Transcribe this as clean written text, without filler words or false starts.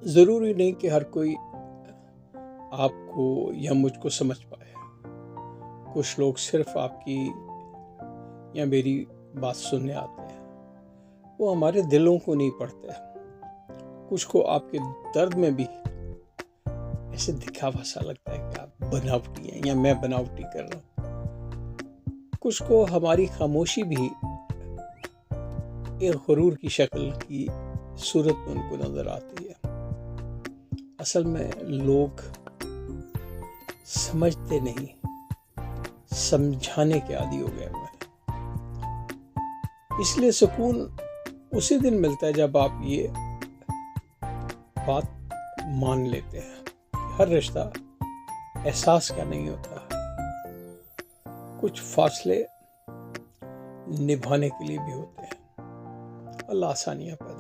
ضروری نہیں کہ ہر کوئی آپ کو یا مجھ کو سمجھ پائے. کچھ لوگ صرف آپ کی یا میری بات سننے آتے ہیں. وہ ہمارے دلوں کو نہیں پڑھتے. کچھ کو آپ کے درد میں بھی ایسے دکھاوا سا لگتا ہے کہ آپ بناوٹی ہیں یا میں بناوٹی کر رہا ہوں. کچھ کو ہماری خاموشی بھی ایک غرور کی شکل کی صورت میں ان کو نظر آتی ہے. اصل میں لوگ سمجھتے نہیں، سمجھانے کے عادی ہو گئے ہیں. اس لیے سکون اسی دن ملتا ہے جب آپ یہ بات مان لیتے ہیں کہ ہر رشتہ احساس کا نہیں ہوتا. کچھ فاصلے نبھانے کے لیے بھی ہوتے ہیں. اللہ آسانیاں پیدا